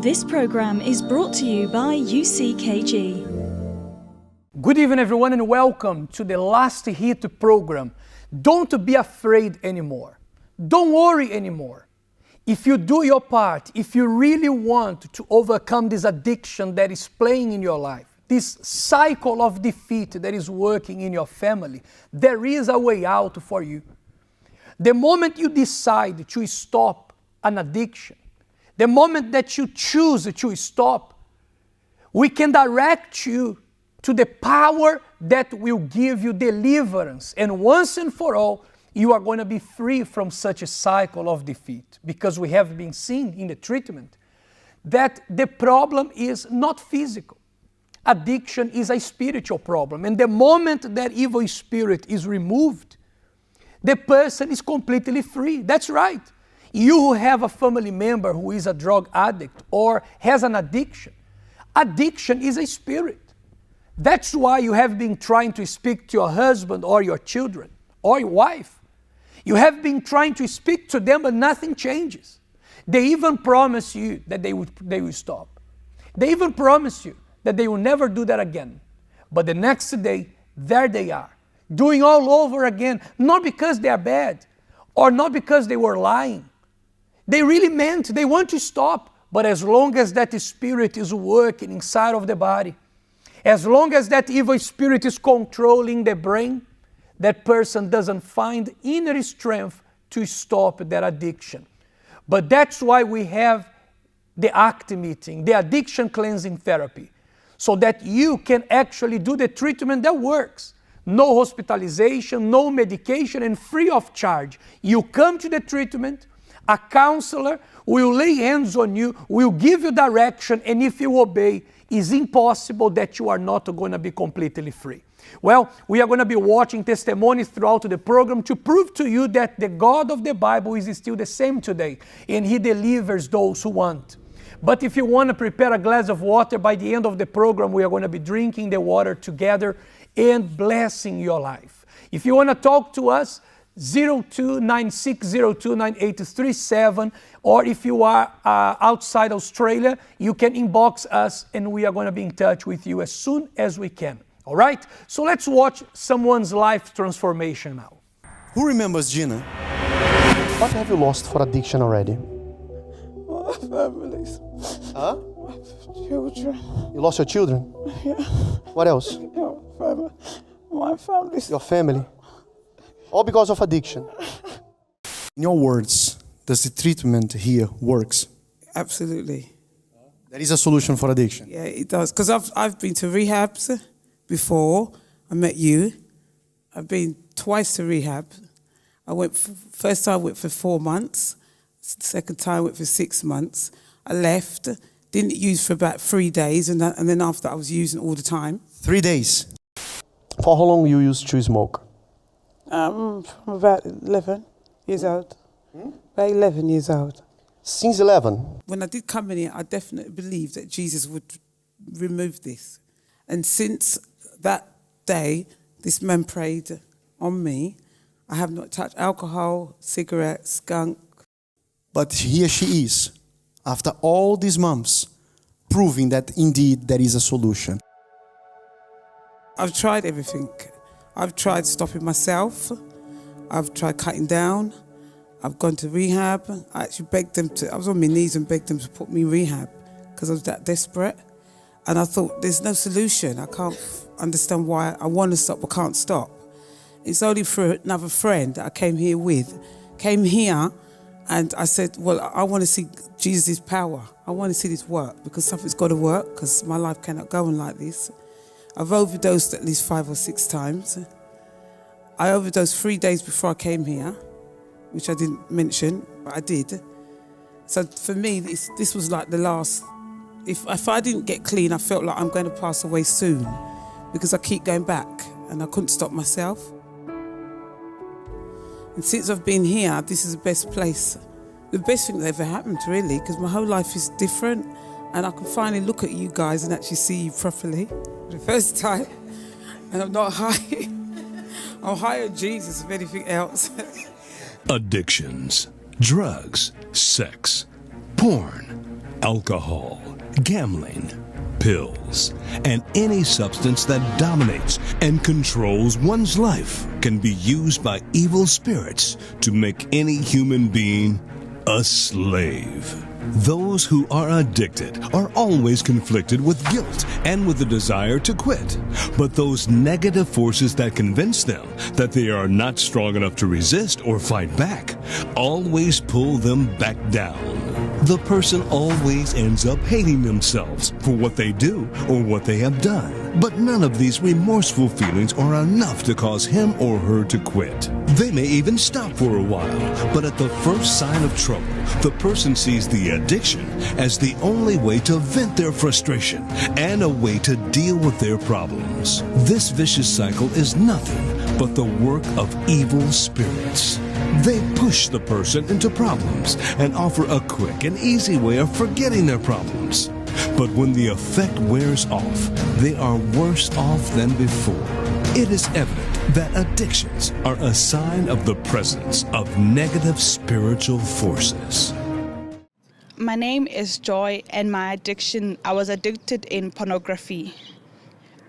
This program is brought to you by UCKG. Good evening, everyone, and welcome to the Last Hit program. Don't be afraid anymore. Don't worry anymore. If you do your part, if you really want to overcome this addiction that is playing in your life, this cycle of defeat that is working in your family, there is a way out for you. The moment you decide to stop an addiction, the moment that you choose to stop, we can direct you to the power that will give you deliverance. And once and for all, you are going to be free from such a cycle of defeat. Because we have been seeing in the treatment that the problem is not physical. Addiction is a spiritual problem. And the moment that evil spirit is removed, the person is completely free. That's right. You who have a family member who is a drug addict or has an addiction, addiction is a spirit. That's why you have been trying to speak to your husband or your children or your wife. You have been trying to speak to them, but nothing changes. They even promise you that they will stop. They even promise you that they will never do that again. But the next day, there they are, doing all over again, not because they are bad or not because they were lying. They really meant, they want to stop, but as long as that spirit is working inside of the body, as long as that evil spirit is controlling the brain, that person doesn't find inner strength to stop that addiction. But that's why we have the ACT meeting, the addiction cleansing therapy, so that you can actually do the treatment that works. No hospitalization, no medication, and free of charge. You come to the treatment, a counselor will lay hands on you, will give you direction, and if you obey, it's impossible that you are not going to be completely free. Well, we are going to be watching testimonies throughout the program to prove to you that the God of the Bible is still the same today, and He delivers those who want. But if you want to prepare a glass of water, by the end of the program, we are going to be drinking the water together and blessing your life. If you want to talk to us, 0296029837, or if you are outside Australia, you can inbox us and we are going to be in touch with you as soon as we can. All right? So let's watch someone's life transformation now. Who remembers Gina? What have you lost for addiction already? My families. Huh? My children. You lost your children? Yeah. What else? My families. Your family? All because of addiction. In your words, does the treatment here works? Absolutely. There is a solution for addiction. Yeah, it does. Because I've been to rehabs before. I met you. I've been twice to rehab. I went first time I went for 4 months. Second time I went for 6 months. I left. Didn't use for about 3 days, and then after I was using all the time. 3 days. For how long you used to smoke? From about 11 years old. About 11 years old. Since 11? When I did come in here, I definitely believed that Jesus would remove this. And since that day, this man prayed on me. I have not touched alcohol, cigarettes, skunk. But here she is, after all these months, proving that indeed there is a solution. I've tried everything. I've tried stopping myself. I've tried cutting down. I've gone to rehab. I actually begged them I was on my knees and begged them to put me in rehab because I was that desperate. And I thought, there's no solution. I can't understand why I want to stop but can't stop. It's only through another friend that I came here with. Came here and I said, well, I want to see Jesus' power. I want to see this work because something's got to work because my life cannot go on like this. I've overdosed at least 5 or 6 times. I overdosed 3 days before I came here, which I didn't mention, but I did. So for me, this was like the last. If I didn't get clean, I felt like I'm going to pass away soon because I keep going back and I couldn't stop myself. And since I've been here, this is the best place, the best thing that ever happened, really, because my whole life is different and I can finally look at you guys and actually see you properly for the first time. And I'm not high. I'm higher on Jesus than anything else. Addictions, drugs, sex, porn. Alcohol, gambling, pills, and any substance that dominates and controls one's life can be used by evil spirits to make any human being a slave. Those who are addicted are always conflicted with guilt and with the desire to quit. But those negative forces that convince them that they are not strong enough to resist or fight back always pull them back down. The person always ends up hating themselves for what they do or what they have done. But none of these remorseful feelings are enough to cause him or her to quit. They may even stop for a while, but at the first sign of trouble, the person sees the addiction as the only way to vent their frustration and a way to deal with their problems. This vicious cycle is nothing but the work of evil spirits. They push the person into problems and offer a quick and easy way of forgetting their problems. But when the effect wears off, they are worse off than before. It is evident that addictions are a sign of the presence of negative spiritual forces. My name is Joy, and my addiction, I was addicted in pornography.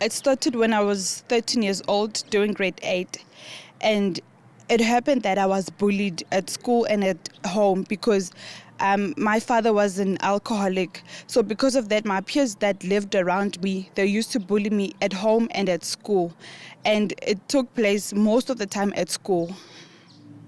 It started when I was 13 years old, doing grade 8, and it happened that I was bullied at school and at home because my father was an alcoholic. So because of that, my peers that lived around me, they used to bully me at home and at school. And it took place most of the time at school.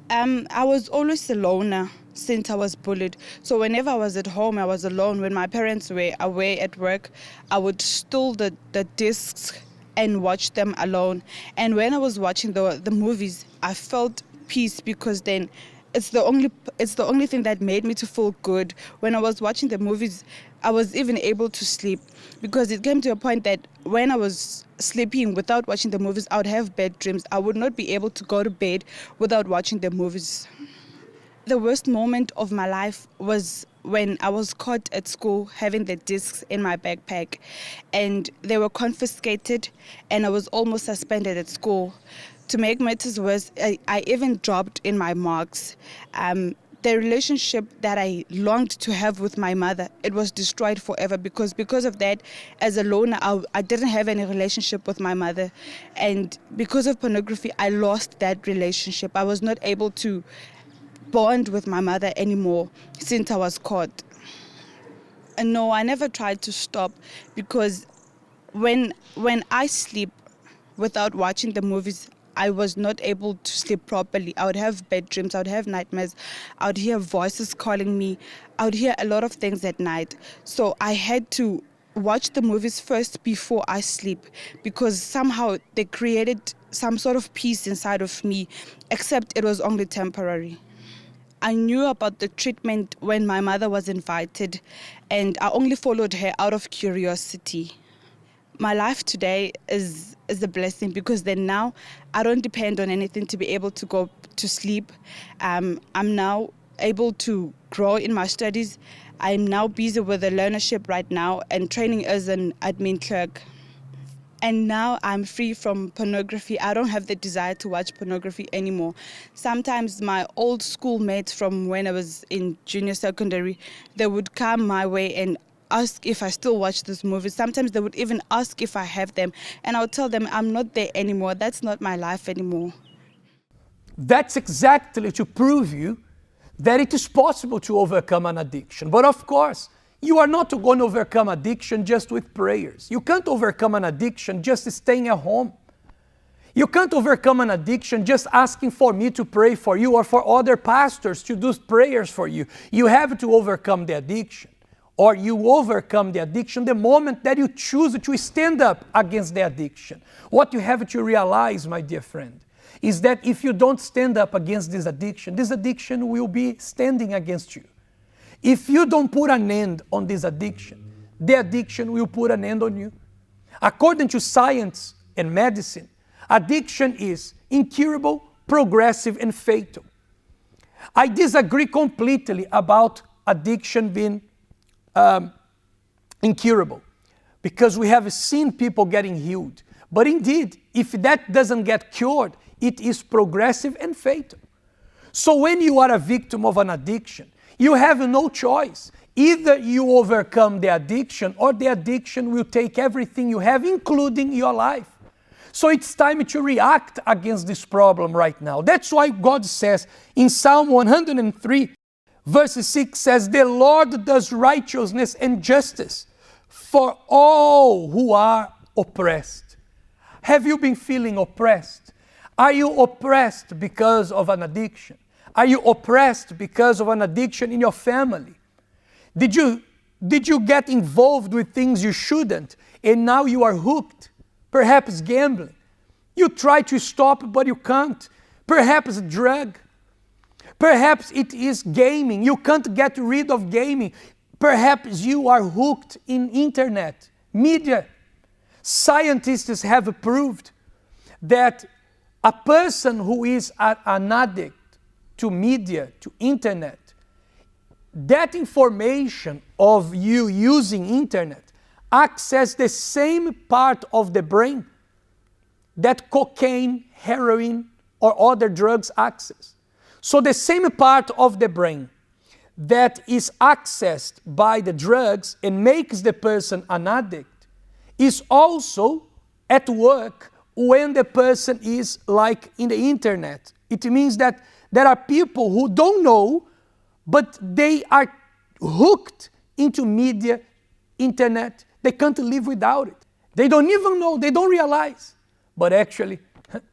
I was always a loner since I was bullied. So whenever I was at home, I was alone. When my parents were away at work, I would steal the discs and watch them alone. And when I was watching the movies, I felt peace because then it's the only thing that made me to feel good. When I was watching the movies, I was even able to sleep because it came to a point that when I was sleeping without watching the movies, I would have bad dreams. I would not be able to go to bed without watching the movies. The worst moment of my life was when I was caught at school having the discs in my backpack, and they were confiscated, and I was almost suspended at school. To make matters worse, I even dropped in my marks. The relationship that I longed to have with my mother, it was destroyed forever because of that, as a loner, I didn't have any relationship with my mother. And because of pornography, I lost that relationship. I was not able to bond with my mother anymore since I was caught. And no, I never tried to stop because when I sleep without watching the movies, I was not able to sleep properly. I would have bad dreams, I would have nightmares, I would hear voices calling me, I would hear a lot of things at night. So I had to watch the movies first before I sleep because somehow they created some sort of peace inside of me, except it was only temporary. I knew about the treatment when my mother was invited, and I only followed her out of curiosity. My life today is a blessing because then now I don't depend on anything to be able to go to sleep. I'm now able to grow in my studies. I'm now busy with the learnership right now and training as an admin clerk. And now I'm free from pornography. I don't have the desire to watch pornography anymore. Sometimes my old schoolmates from when I was in junior secondary, they would come my way and ask if I still watch these movies. Sometimes they would even ask if I have them. And I would tell them I'm not there anymore. That's not my life anymore. That's exactly to prove you that it is possible to overcome an addiction. But of course, you are not going to overcome addiction just with prayers. You can't overcome an addiction just staying at home. You can't overcome an addiction just asking for me to pray for you or for other pastors to do prayers for you. You have to overcome the addiction. Or you overcome the addiction the moment that you choose to stand up against the addiction. What you have to realize, my dear friend, is that if you don't stand up against this addiction will be standing against you. If you don't put an end on this addiction, the addiction will put an end on you. According to science and medicine, addiction is incurable, progressive, and fatal. I disagree completely about addiction being incurable, because we have seen people getting healed. But indeed, if that doesn't get cured, it is progressive and fatal. So when you are a victim of an addiction, you have no choice. Either you overcome the addiction, or the addiction will take everything you have, including your life. So it's time to react against this problem right now. That's why God says in Psalm 103, verse 6 says, "The Lord does righteousness and justice for all who are oppressed." Have you been feeling oppressed? Are you oppressed because of an addiction? Are you oppressed because of an addiction in your family? Did you get involved with things you shouldn't, and now you are hooked? Perhaps gambling. You try to stop, but you can't. Perhaps drug. Perhaps it is gaming. You can't get rid of gaming. Perhaps you are hooked in internet, media. Scientists have proved that a person who is an addict to media, to internet, that information of you using internet access the same part of the brain that cocaine, heroin, or other drugs access. So the same part of the brain that is accessed by the drugs and makes the person an addict is also at work when the person is like in the internet. It means that there are people who don't know, but they are hooked into media, internet. They can't live without it. They don't even know, they don't realize. But actually,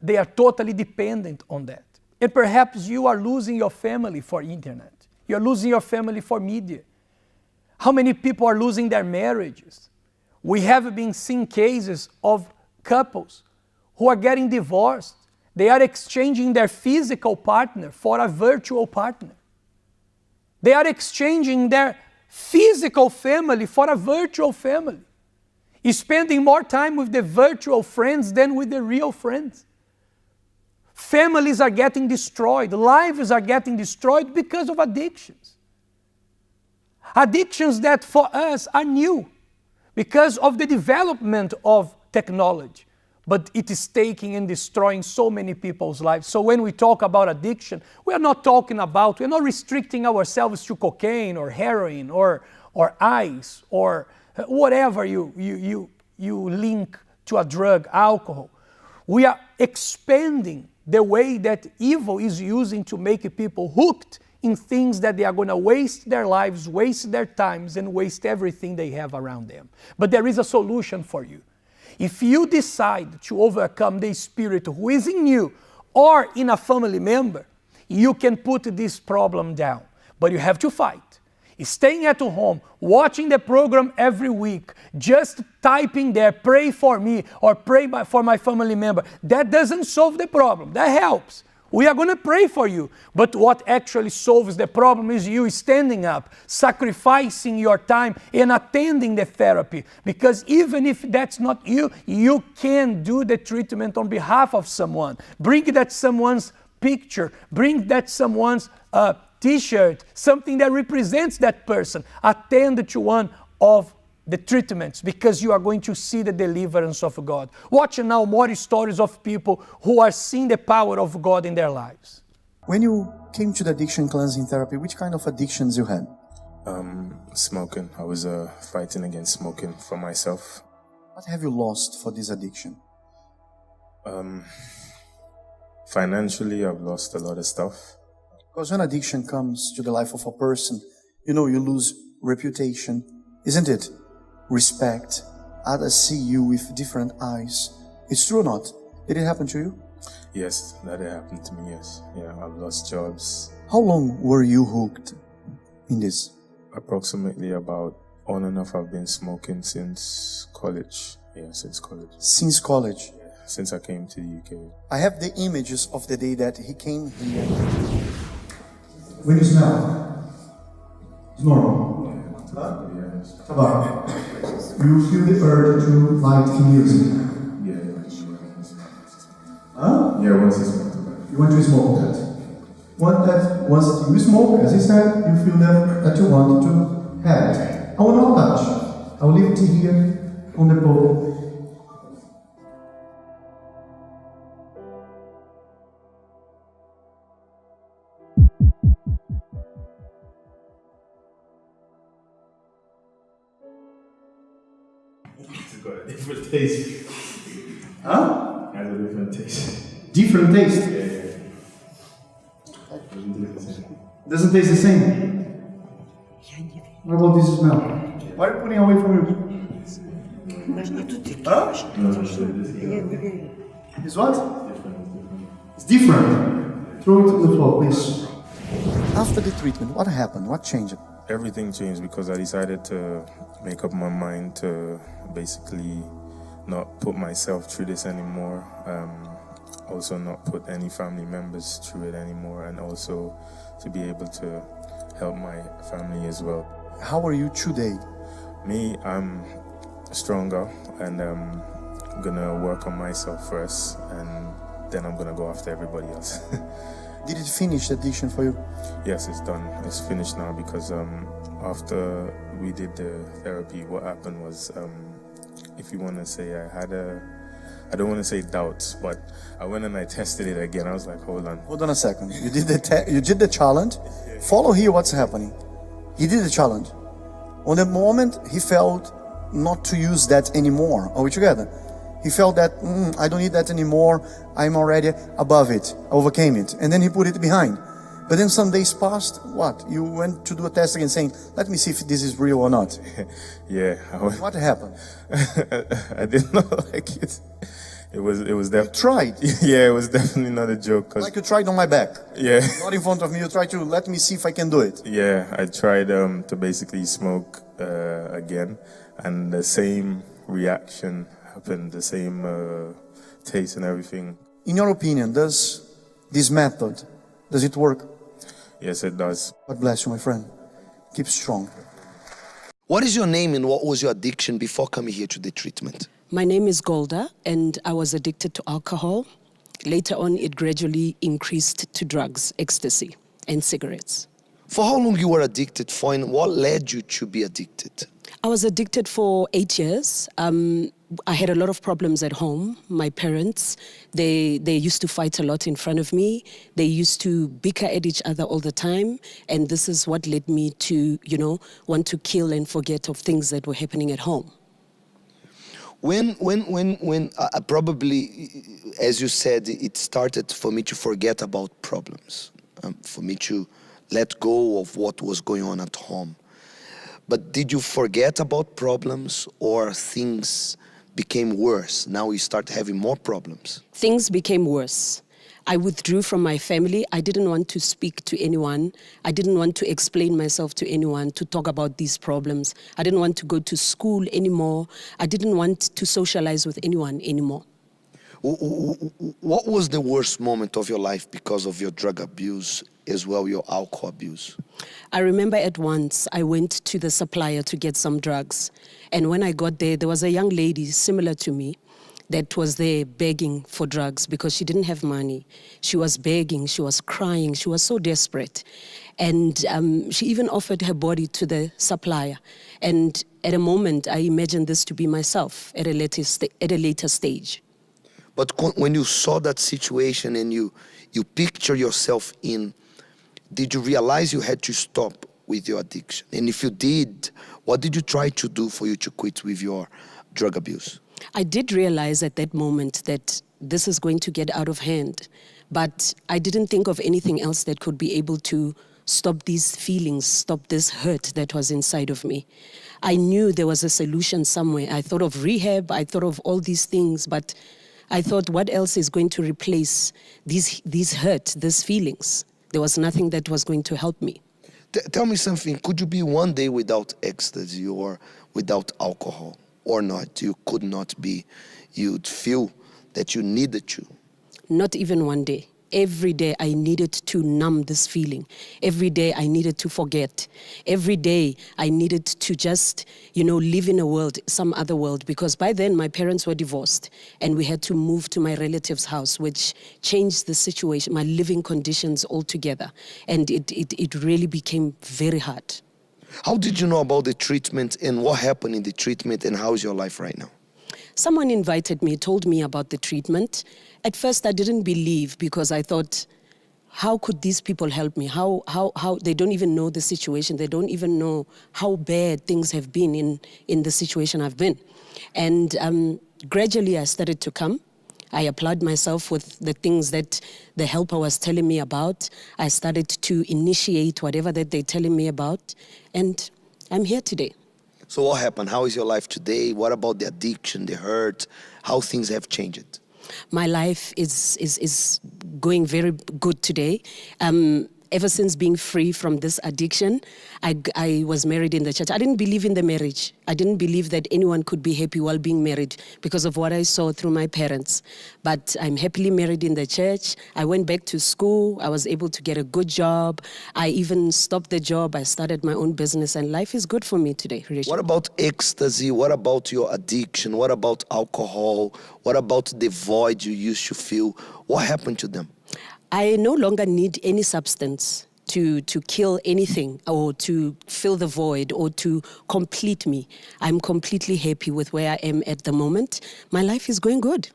they are totally dependent on that. And perhaps you are losing your family for internet. You're losing your family for media. How many people are losing their marriages? We have been seeing cases of couples who are getting divorced. They are exchanging their physical partner for a virtual partner. They are exchanging their physical family for a virtual family. Spending more time with the virtual friends than with the real friends. Families are getting destroyed. Lives are getting destroyed because of addictions. Addictions that for us are new because of the development of technology. But it is taking and destroying so many people's lives. So when we talk about addiction, we're not restricting ourselves to cocaine or heroin or ice or whatever you link to a drug, alcohol. We are expanding the way that evil is using to make people hooked in things that they are going to waste their lives, waste their times, and waste everything they have around them. But there is a solution for you. If you decide to overcome the spirit who is in you or in a family member, you can put this problem down. But you have to fight. Staying at home, watching the program every week, just typing there, pray for me or pray for my family member, that doesn't solve the problem. That helps. We are going to pray for you. But what actually solves the problem is you standing up, sacrificing your time and attending the therapy. Because even if that's not you, you can do the treatment on behalf of someone. Bring that someone's picture, bring that someone's t-shirt, something that represents that person. Attend to one of the treatments because you are going to see the deliverance of God. Watch now more stories of people who are seeing the power of God in their lives. When you came to the addiction cleansing therapy, which kind of addictions you had? Smoking. I was fighting against smoking for myself. What have you lost for this addiction? Financially, I've lost a lot of stuff. Because when addiction comes to the life of a person, you lose reputation, isn't it? Respect. Others see you with different eyes. It's true or not? Did it happen to you? Yes, that happened to me, yes. Yeah, I've lost jobs. How long were you hooked in this? Approximately about on and off. I've been smoking since college. Yeah, since college. Since college? Yeah, since I came to the UK. I have the images of the day that he came here. When you smell, it's normal. Yes. Tabac. You feel the urge to light music. Huh? Yeah, once I smoked tobacco. You want to smoke that. Once you smoke, as he said, you feel that you want to have it. I will not touch. I will leave it here on the pole. It's got a different taste. Huh? It has a different taste. Different taste. Yeah. Doesn't taste the same. Doesn't taste the same. What about this smell? Why are you putting away from you? Huh? It's what? It's different. Throw it on the floor, please. After the treatment, what happened? What changed? Everything changed because I decided to make up my mind to basically not put myself through this anymore. Also not put any family members through it anymore, and also to be able to help my family as well. How are you today? Me, I'm stronger, and I'm gonna work on myself first, and then I'm gonna go after everybody else. Did it finish the addiction for you? Yes, it's done. It's finished now because after we did the therapy, what happened was, if you want to say I don't want to say doubts, but I went and I tested it again. I was like, hold on. Hold on a second. You did the challenge. Follow here what's happening. He did the challenge. On the moment he felt not to use that anymore. Are we together? He felt that I don't need that anymore. I'm already above it. I overcame it. And then he put it behind. But then some days passed. What? You went to do a test again saying, let me see if this is real or not. Yeah. What happened? I did not like it. It was definitely... Tried? Yeah, it was definitely not a joke. Like you tried on my back. Yeah. Not in front of me. You tried to let me see if I can do it. Yeah, I tried to basically smoke again. And the same reaction happened, the same taste and everything. In your opinion, does this method, does it work? Yes, it does. God bless you, my friend. Keep strong. What is your name and what was your addiction before coming here to the treatment? My name is Golda, and I was addicted to alcohol. Later on, it gradually increased to drugs, ecstasy, and cigarettes. For how long you were addicted for, and what led you to be addicted? I was addicted for 8 years. I had a lot of problems at home. My parents, they used to fight a lot in front of me. They used to bicker at each other all the time. And this is what led me to, want to kill and forget of things that were happening at home. When probably, as you said, it started for me to forget about problems, for me to let go of what was going on at home. But did you forget about problems, or things became worse? Now you start having more problems. Things became worse. I withdrew from my family. I didn't want to speak to anyone. I didn't want to explain myself to anyone, to talk about these problems. I didn't want to go to school anymore. I didn't want to socialize with anyone anymore. What was the worst moment of your life because of your drug abuse, as well your alcohol abuse? I remember at once I went to the supplier to get some drugs. And when I got there was a young lady similar to me that was there begging for drugs because she didn't have money. She was begging, she was crying, she was so desperate. And she even offered her body to the supplier. And at a moment, I imagined this to be myself at a later stage. But when you saw that situation and you picture yourself in, did you realize you had to stop with your addiction? And if you did, what did you try to do for you to quit with your drug abuse? I did realize at that moment that this is going to get out of hand, but I didn't think of anything else that could be able to stop these feelings, stop this hurt that was inside of me. I knew there was a solution somewhere. I thought of rehab, I thought of all these things, but I thought, what else is going to replace these hurt, these feelings? There was nothing that was going to help me. Tell me something, could you be one day without ecstasy or without alcohol? Or not, you could not be, you'd feel that you needed to? Not even one day. Every day I needed to numb this feeling. Every day I needed to forget. Every day I needed to just, live in a world, some other world, because by then my parents were divorced and we had to move to my relative's house, which changed the situation, my living conditions altogether. And it really became very hard. How did you know about the treatment and what happened in the treatment, and how is your life right now? Someone invited me, told me about the treatment. At first I didn't believe because I thought, how could these people help me? How they don't even know the situation. They don't even know how bad things have been in the situation I've been. And gradually I started to come. I applied myself with the things that the helper was telling me about. I started to initiate whatever that they're telling me about. And I'm here today. So what happened? How is your life today? What about the addiction, the hurt? How things have changed? My life is going very good today. Ever since being free from this addiction, I was married in the church. I didn't believe in the marriage. I didn't believe that anyone could be happy while being married because of what I saw through my parents. But I'm happily married in the church. I went back to school. I was able to get a good job. I even stopped the job. I started my own business, and life is good for me today, Richard. What about ecstasy? What about your addiction? What about alcohol? What about the void you used to feel? What happened to them? I no longer need any substance to kill anything or to fill the void or to complete me. I'm completely happy with where I am at the moment. My life is going good.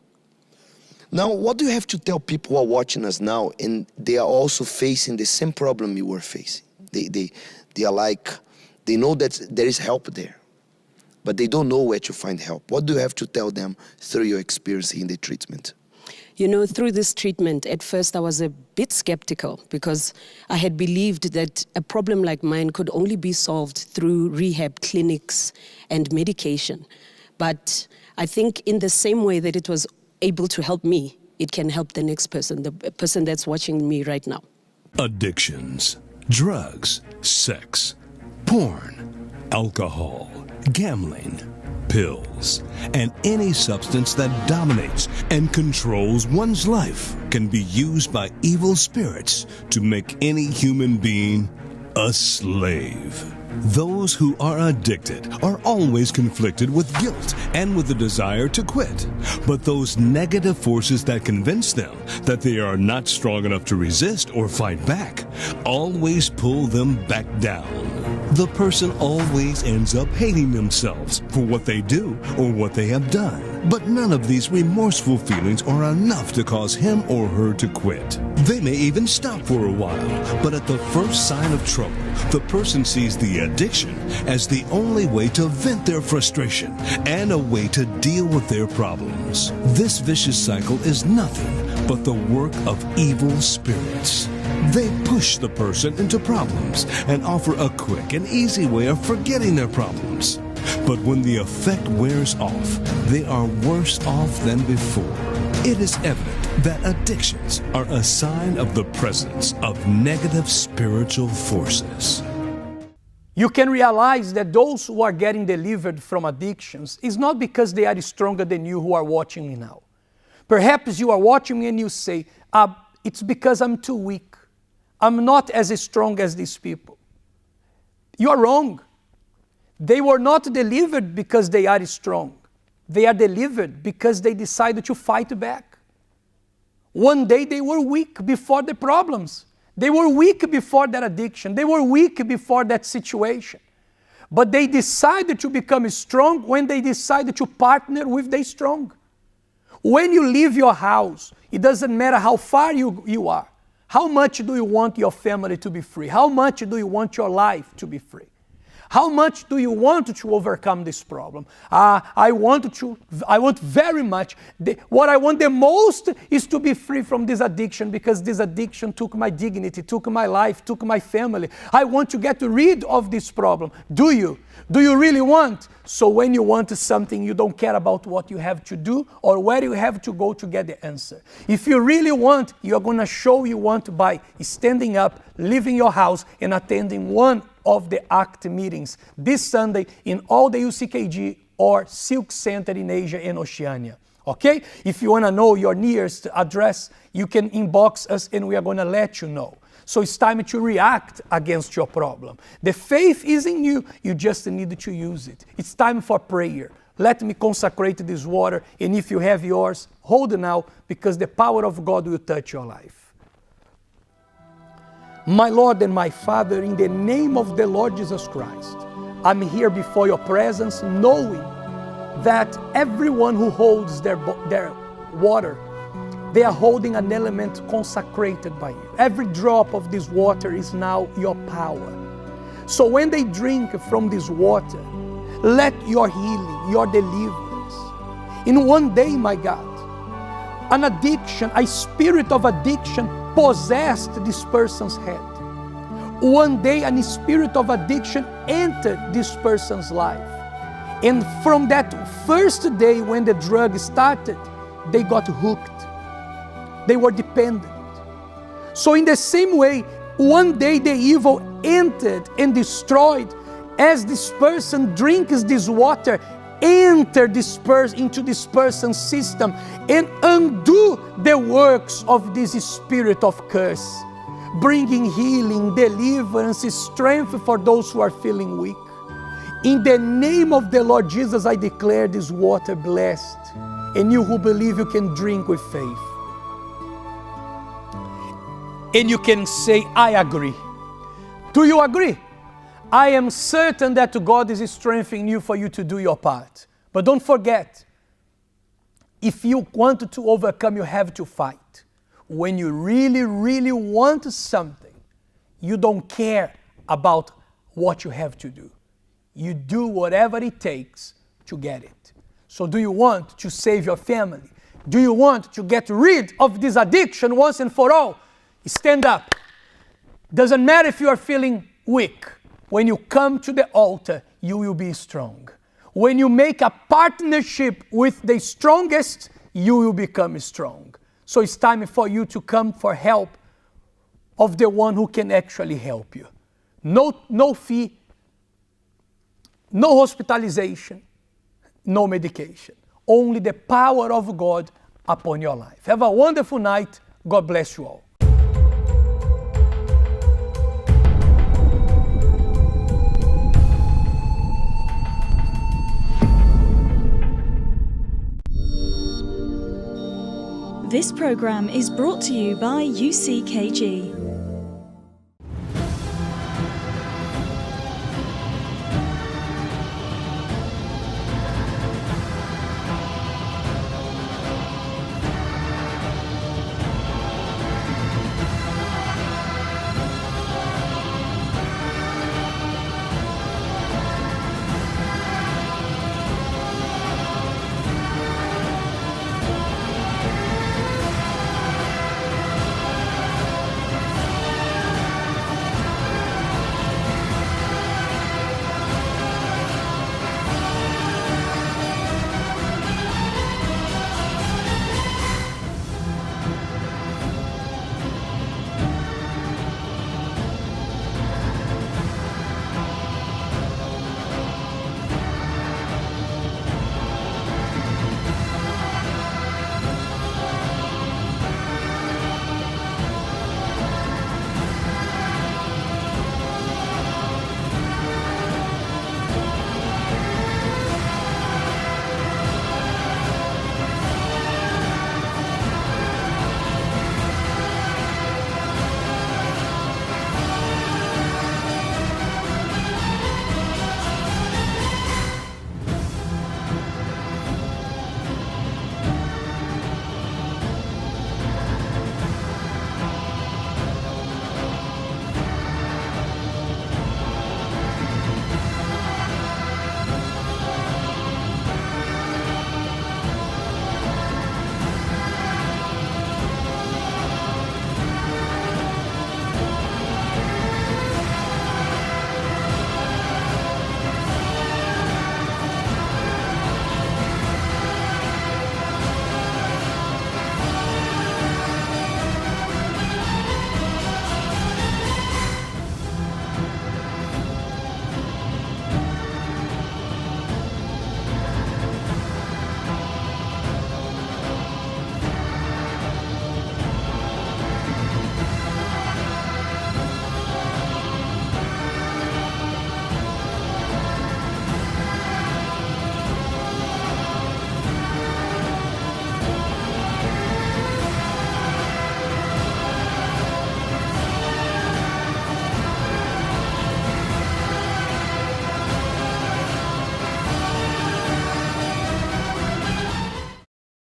Now, what do you have to tell people who are watching us now and they are also facing the same problem you were facing? They are like, they know that there is help there, but they don't know where to find help. What do you have to tell them through your experience in the treatment? You know, through this treatment, at first I was a bit skeptical because I had believed that a problem like mine could only be solved through rehab clinics and medication. But I think in the same way that it was able to help me, it can help the next person, the person that's watching me right now. Addictions, drugs, sex, porn, alcohol, gambling, pills, and any substance that dominates and controls one's life can be used by evil spirits to make any human being a slave. Those who are addicted are always conflicted with guilt and with the desire to quit. But those negative forces that convince them that they are not strong enough to resist or fight back always pull them back down. The person always ends up hating themselves for what they do or what they have done. But none of these remorseful feelings are enough to cause him or her to quit. They may even stop for a while, but at the first sign of trouble, the person sees the addiction as the only way to vent their frustration and a way to deal with their problems. This vicious cycle is nothing but the work of evil spirits. They push the person into problems and offer a quick and easy way of forgetting their problems. But when the effect wears off, they are worse off than before. It is evident that addictions are a sign of the presence of negative spiritual forces. You can realize that those who are getting delivered from addictions is not because they are stronger than you who are watching me now. Perhaps you are watching me and you say, it's because I'm too weak. I'm not as strong as these people. You are wrong. They were not delivered because they are strong. They are delivered because they decided to fight back. One day they were weak before the problems. They were weak before that addiction. They were weak before that situation. But they decided to become strong when they decided to partner with the strong. When you leave your house, it doesn't matter how far you are. How much do you want your family to be free? How much do you want your life to be free? How much do you want to overcome this problem? I want very much. What I want the most is to be free from this addiction, because this addiction took my dignity, took my life, took my family. I want to get rid of this problem. Do you? Do you really want? So when you want something, you don't care about what you have to do or where you have to go to get the answer. If you really want, you're going to show you want by standing up, leaving your house, and attending one of the ACT meetings this Sunday in all the UCKG or Silk Center in Asia and Oceania. Okay? If you want to know your nearest address, you can inbox us and we are going to let you know. So it's time to react against your problem. The faith is in you. You just need to use it. It's time for prayer. Let me consecrate this water, and if you have yours, hold it now, because the power of God will touch your life. My Lord and my Father, in the name of the Lord Jesus Christ, I'm here before your presence, knowing that everyone who holds their water they are holding an element consecrated by you. Every drop of this water is now your power. So when they drink from this water, let your healing, your deliverance. In one day, my God, an addiction, a spirit of addiction possessed this person's head. One day, a spirit of addiction entered this person's life. And from that first day when the drug started, they got hooked. They were dependent. So in the same way, one day the evil entered and destroyed. As this person drinks this water, enter into this person's system and undo the works of this spirit of curse, bringing healing, deliverance, strength for those who are feeling weak. In the name of the Lord Jesus, I declare this water blessed, and you who believe, you can drink with faith. And you can say, I agree. Do you agree? I am certain that God is strengthening you for you to do your part. But don't forget, if you want to overcome, you have to fight. When you really, really want something, you don't care about what you have to do. You do whatever it takes to get it. So do you want to save your family? Do you want to get rid of this addiction once and for all? Stand up. Doesn't matter if you are feeling weak. When you come to the altar, you will be strong. When you make a partnership with the strongest, you will become strong. So it's time for you to come for help of the one who can actually help you. No fee, no hospitalization, no medication. Only the power of God upon your life. Have a wonderful night. God bless you all. This program is brought to you by UCKG.